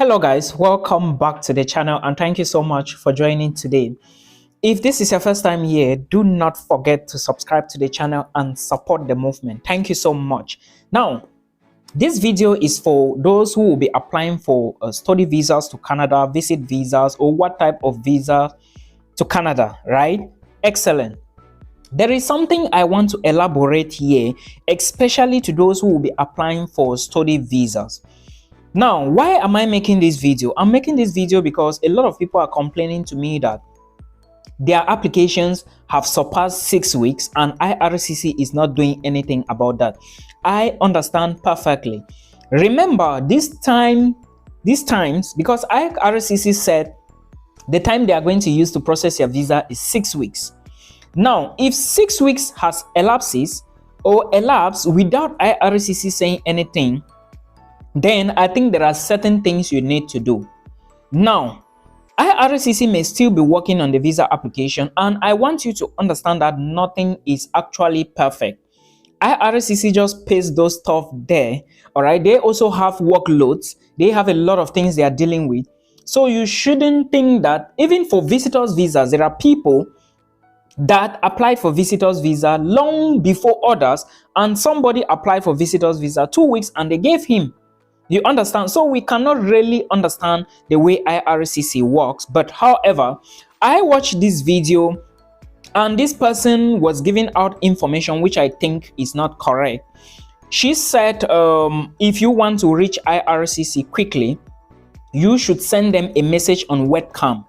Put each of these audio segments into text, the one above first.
Hello guys, welcome back to the channel and thank you so much for joining today. If this is your first time here, do not forget to subscribe to the channel and support the movement. Thank you so much. Now, this video is for those who will be applying for study visas to Canada, visit visas, or what type of visa to Canada, right? Excellent. There is something I want to elaborate here, especially to those who will be applying for study visas. Now, why am I making this video? I'm making this video because a lot of people are complaining to me that their applications have surpassed 6 weeks and IRCC is not doing anything about that. I understand perfectly. Remember, these times, because IRCC said the time they are going to use to process your visa is 6 weeks. Now, if 6 weeks has elapsed without IRCC saying anything, then I think there are certain things you need to do. Now, IRCC may still be working on the visa application, and I want you to understand that nothing is actually perfect. IRCC just pays those stuff there, all right? They also have workloads. They have a lot of things they are dealing with. So you shouldn't think that even for visitors visas, there are people that applied for visitors visa long before others, and somebody applied for visitors visa 2 weeks and they gave him. You understand? So we cannot really understand the way IRCC works. But however, I watched this video and this person was giving out information which I think is not correct. She said if you want to reach IRCC quickly, you should send them a message on webcam.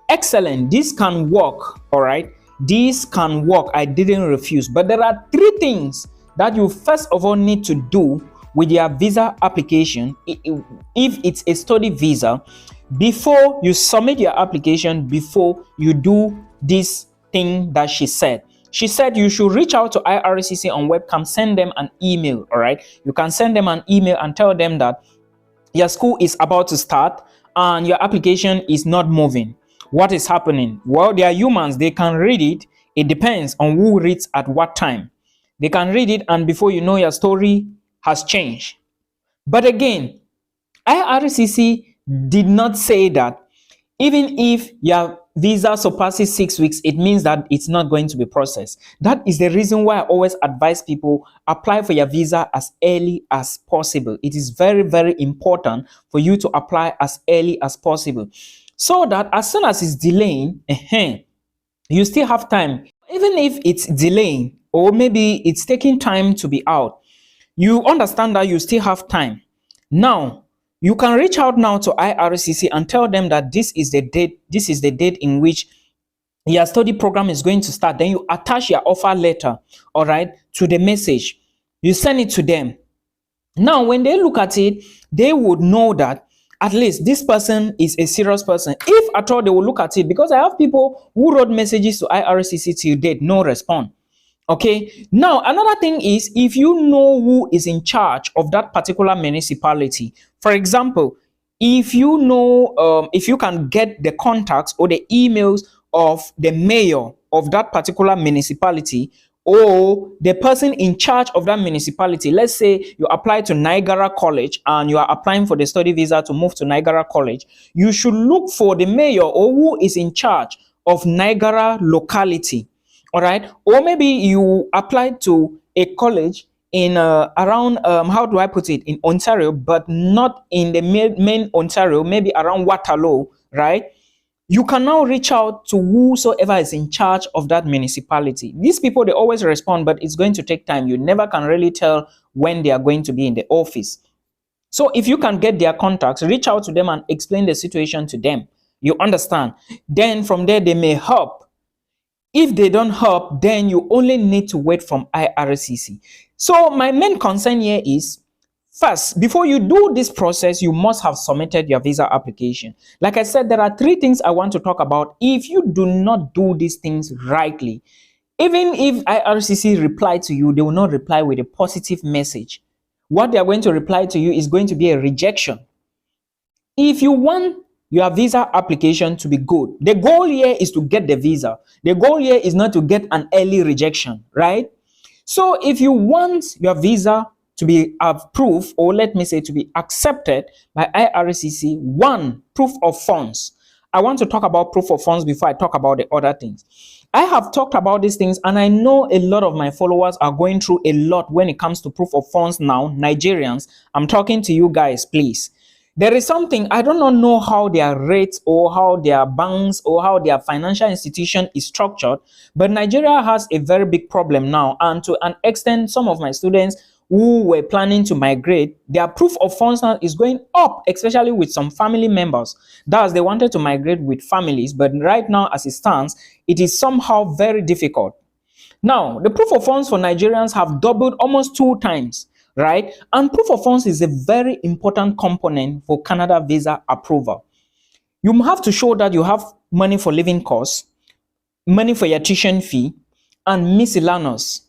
Excellent. This can work. All right. This can work. I didn't refuse. But there are 3 things that you first of all need to do with your visa application, if it's a study visa, before you submit your application, before you do this thing that she said. She said you should reach out to IRCC on webcam, send them an email, all right? You can send them an email and tell them that your school is about to start and your application is not moving. What is happening? Well, they are humans, they can read it. It depends on who reads at what time. They can read it and before you know, your story has changed. But again, IRCC did not say that even if your visa surpasses 6 weeks, it means that it's not going to be processed. That is the reason why I always advise people apply for your visa as early as possible. It is very, very important for you to apply as early as possible, so that as soon as it's delaying, you still have time. Even if it's delaying or maybe it's taking time to be out, you understand that you still have time. Now, you can reach out now to IRCC and tell them that this is the date in which your study program is going to start. Then you attach your offer letter, all right, to the message. You send it to them. Now, when they look at it, they would know that at least this person is a serious person. If at all they will look at it, because I have people who wrote messages to IRCC till date, no response. Okay, now another thing is, if you know who is in charge of that particular municipality, for example, if you know, if you can get the contacts or the emails of the mayor of that particular municipality or the person in charge of that municipality. Let's say you apply to Niagara College and you are applying for the study visa to move to Niagara College. You should look for the mayor or who is in charge of Niagara locality. All right, or maybe you applied to a college in around how do I put it, in Ontario, but not in the main Ontario, maybe around Waterloo, right? You can now reach out to whosoever is in charge of that municipality. These people, they always respond, but it's going to take time. You never can really tell when they are going to be in the office. So if you can get their contacts, reach out to them and explain the situation to them. You understand? Then from there, they may help. If they don't help, then you only need to wait from IRCC. So my main concern here is, first, before you do this process, you must have submitted your visa application. Like I said, there are 3 things I want to talk about. If you do not do these things rightly, even if IRCC reply to you, they will not reply with a positive message. What they are going to reply to you is going to be a rejection. If you want your visa application to be good, the goal here is to get the visa. The goal here is not to get an early rejection, right? So if you want your visa to be approved, or let me say to be accepted by IRCC. One, proof of funds. I want to talk about proof of funds before I talk about the other things. I have talked about these things, and I know a lot of my followers are going through a lot when it comes to proof of funds now. Nigerians, I'm talking to you guys, please. There is something, I do not know how their rates or how their banks or how their financial institution is structured, but Nigeria has a very big problem now. And to an extent, some of my students who were planning to migrate, their proof of funds now is going up, especially with some family members. Thus, they wanted to migrate with families, but right now, as it stands, it is somehow very difficult. Now, the proof of funds for Nigerians have doubled almost 2 times, right? And proof of funds is a very important component for Canada visa approval. You have to show that you have money for living costs, money for your tuition fee, and miscellaneous.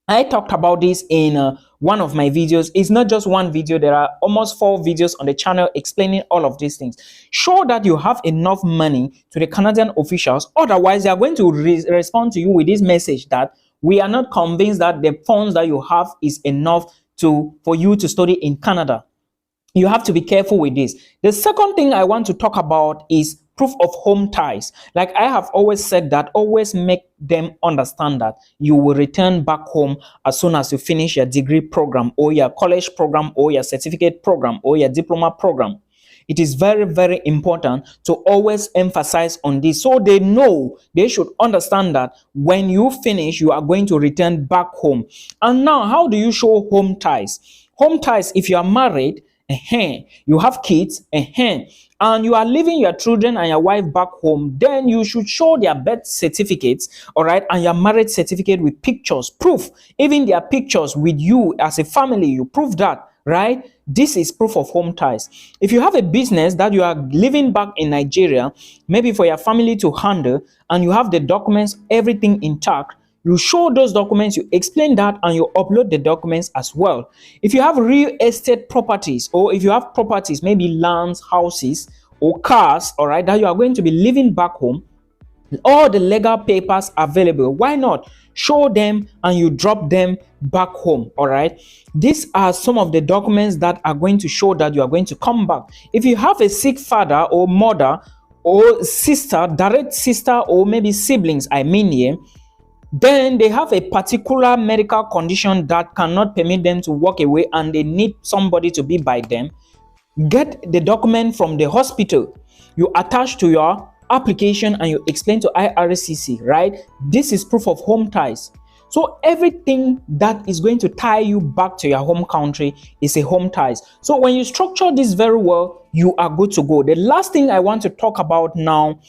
I talked about this in one of my videos. It's not just one video. There are almost 4 videos on the channel explaining all of these things. Show that you have enough money to the Canadian officials. Otherwise, they are going to respond to you with this message that we are not convinced that the funds that you have is enough for you to study in Canada. You have to be careful with this. The second thing I want to talk about is proof of home ties. Like I have always said, that always make them understand that you will return back home as soon as you finish your degree program or your college program or your certificate program or your diploma program. It is very, very important to always emphasize on this, so they know, they should understand that when you finish, you are going to return back home. And now, how do you show home ties? Home ties, if you are married, you have kids, and you are leaving your children and your wife back home, then you should show their birth certificates, all right, and your marriage certificate with pictures, proof, even their pictures with you as a family, you prove that, right? This is proof of home ties. If you have a business that you are living back in Nigeria, maybe for your family to handle, and you have the documents, everything intact, you show those documents, you explain that, and you upload the documents as well. If you have real estate properties, or if you have properties, maybe lands, houses, or cars, all right, that you are going to be living back home, all the legal papers available, why not show them and you drop them back home, all right? These are some of the documents that are going to show that you are going to come back. If you have a sick father or mother or sister, direct sister, or maybe siblings, I mean here, then they have a particular medical condition that cannot permit them to walk away and they need somebody to be by them, get the document from the hospital, you attach to your application and you explain to IRCC, right? This is proof of home ties. So everything that is going to tie you back to your home country is a home ties. So when you structure this very well, you are good to go. The last thing I want to talk about now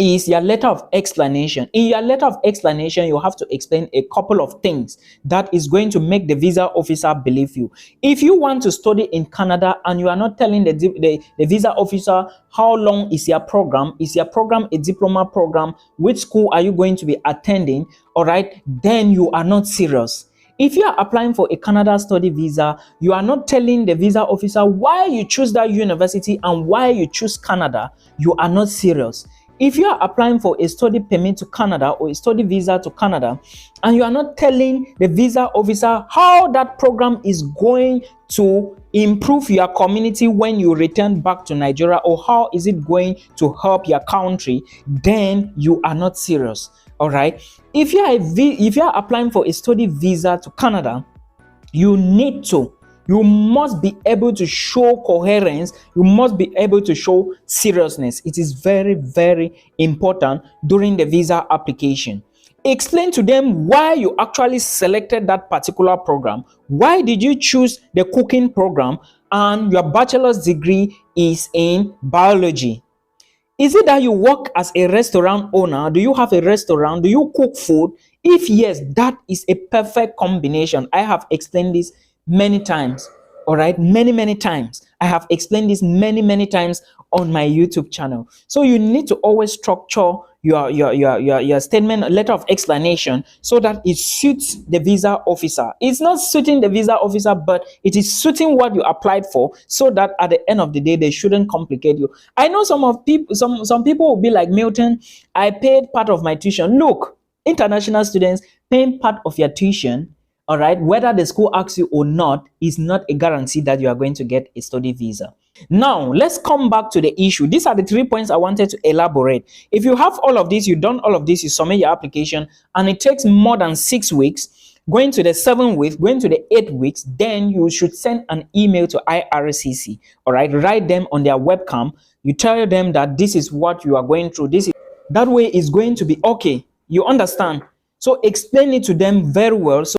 is your letter of explanation. In your letter of explanation, you have to explain a couple of things that is going to make the visa officer believe you. If you want to study in Canada and you are not telling the visa officer how long is your program a diploma program, which school are you going to be attending, all right, then you are not serious. If you are applying for a Canada study visa, you are not telling the visa officer why you choose that university and why you choose Canada, you are not serious. If you are applying for a study permit to Canada or a study visa to Canada, and you are not telling the visa officer how that program is going to improve your community when you return back to Nigeria, or how is it going to help your country, then you are not serious. All right. If you are applying for a study visa to Canada, you must be able to show coherence. You must be able to show seriousness. It is very, very important during the visa application. Explain to them why you actually selected that particular program. Why did you choose the cooking program and your bachelor's degree is in biology? Is it that you work as a restaurant owner? Do you have a restaurant? Do you cook food? If yes, that is a perfect combination. I have explained this many times, all right, many times. I have explained this many times on my YouTube channel. So you need to always structure your statement, letter of explanation, so that it suits the visa officer. It's not suiting the visa officer, but it is suiting what you applied for, so that at the end of the day, they shouldn't complicate you. I know some people will be like, Milton, I paid part of my tuition. Look, international students, paying part of your tuition All right, whether the school asks you or not is not a guarantee that you are going to get a study visa. Now, let's come back to the issue. These are the 3 points I wanted to elaborate. If you have all of this, you've done all of this, you submit your application, and it takes more than 6 weeks, going to the 7th week, going to the 8th weeks, then you should send an email to IRCC. All right, write them on their webcam. You tell them that this is what you are going through. That way it's going to be okay. You understand? So explain it to them very well. So